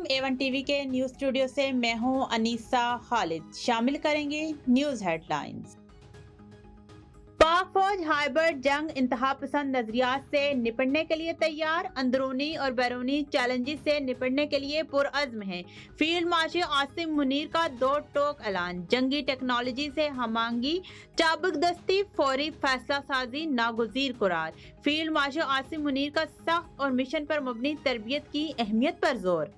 A1 TV के news studio से मैं हूं अनीसा खालिद। शामिल करेंगे न्यूज हेडलाइंस। पाक फौज हाइब्रिड जंग इंतहा पसंद नजरियात से निपटने के लिए तैयार, अंदरूनी और बैरूनी चैलेंजेस से निपटने के लिए पुरअज़्म है। फील्ड मार्शल आसिम मुनीर का दो टोक ऐलान, जंगी टेक्नोलॉजी से हमआहंगी, चाबुकदस्ती, फौरी फैसला साजी नागुज़ीर करार। फील्ड मार्शल आसिम मुनीर का सख्त और मिशन पर मबनी तरबियत की अहमियत पर जोर।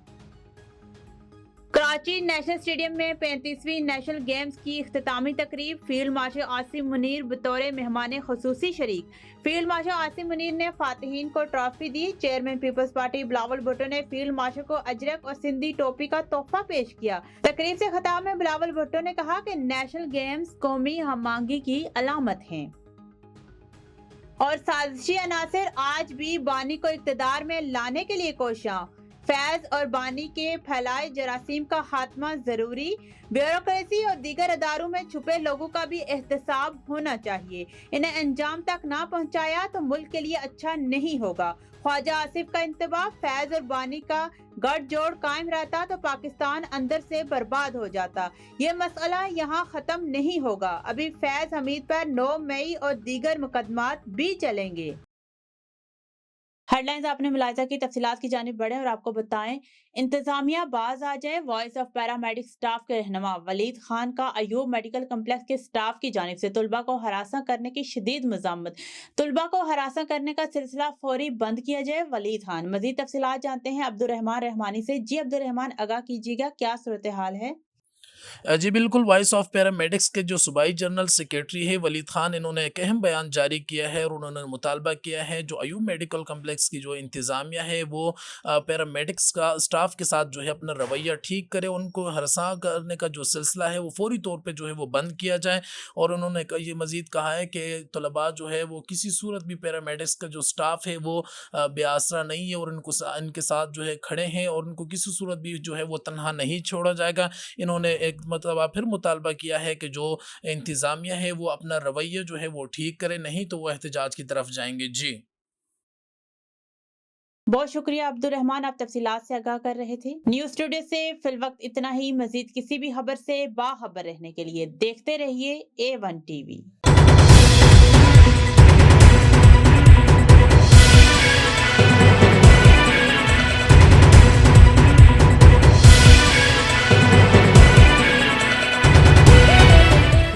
कराची नेशनल स्टेडियम में 35वीं नेशनल गेम्स की इख्तितामी तकरीब, फील्ड मार्शल आसिम मुनीर बतौर मेहमान खुसूसी शरीक। फील्ड मार्शल आसिम मुनीर ने फातिहीन को ट्रॉफी दी। Chairman Peoples Party Bilawal Bhutto ने फील्ड मार्शल को अजरक और सिंधी टोपी का तोहफा पेश किया। तकरीब से खिताब में बिलावल भुट्टो ने कहा कि नेशनल गेम्स कौमी हमआहंगी की अलामत हैं और साजिशी अनासर आज भी बानी को इक़्तिदार में लाने के लिए कोशिशां। फैज और बानी के फैलाए जरासीम का खात्मा जरूरी, ब्यूरोक्रेसी और दीगर अदारों में छुपे लोगों का भी एहतसाब होना चाहिए। इन्हें अंजाम तक ना पहुंचाया तो मुल्क के लिए अच्छा नहीं होगा। ख्वाजा आसिफ का इंतबाह, फैज और बानी का गठजोड़ कायम रहता तो पाकिस्तान अंदर से बर्बाद हो जाता। ये मसला यहाँ खत्म नहीं होगा, अभी फैज हमीद पर 9 मई और दीगर मुकदमात भी चलेंगे। हेडलाइंस आपने मुलाहिजा की, तफसीलात की जानिब बढ़े और आपको बताएं। इंतजामिया बाज आ जाए, वॉइस ऑफ पैरामेडिक स्टाफ के रहनुमा वलीद खान का अयूब मेडिकल कम्प्लेक्स के स्टाफ की जानिब से तुलबा को हरासा करने की शदीद मज़म्मत। तुलबा को हरासा करने का सिलसिला फौरी बंद किया जाए, वलीद खान। मजीद तफसीलात जानते हैं अब्दुर्रहमान रहमानी से। जी अब्दुर्रहमान, आगाह कीजिएगा, क्या सूरत हाल है? जी बिल्कुल, वॉइस ऑफ पैरामेडिक्स के जो सूबाई जनरल सेक्रेटरी है वलीद खान, इन्होंने एक अहम बयान जारी किया है और उन्होंने मुतालबा किया है जो अयूब मेडिकल कम्प्लेक्स की जो इंतज़ामिया है वो पैरामेडिक्स का स्टाफ के साथ जो है अपना रवैया ठीक करे, उनको हरसा करने का जो सिलसिला है वो फौरी तौर पे जो है वो बंद किया जाए। और उन्होंने ये मज़ीद कहा है कि तलबा जो है वो किसी सूरत भी पैरामेडिक्स का जो स्टाफ है वो बेआसरा नहीं है और इनके साथ जो है खड़े हैं और उनको किसी सूरत भी जो है वो तनहा नहीं छोड़ा जाएगा। इन्होंने एक मतलब फिर मुतालबा किया है कि जो इंतज़ामिया है वो अपना रवैया जो है वो ठीक करे, नहीं तो वो एहतजाज की तरफ जाएंगे। जी बहुत शुक्रिया अब्दुर्रहमान, आप तफसीलात से आगाह कर रहे थे। न्यूज स्टूडियो से फिलवक्त इतना ही। मजीद किसी भी खबर से बाखबर रहने के लिए देखते रहिए A1 टीवी।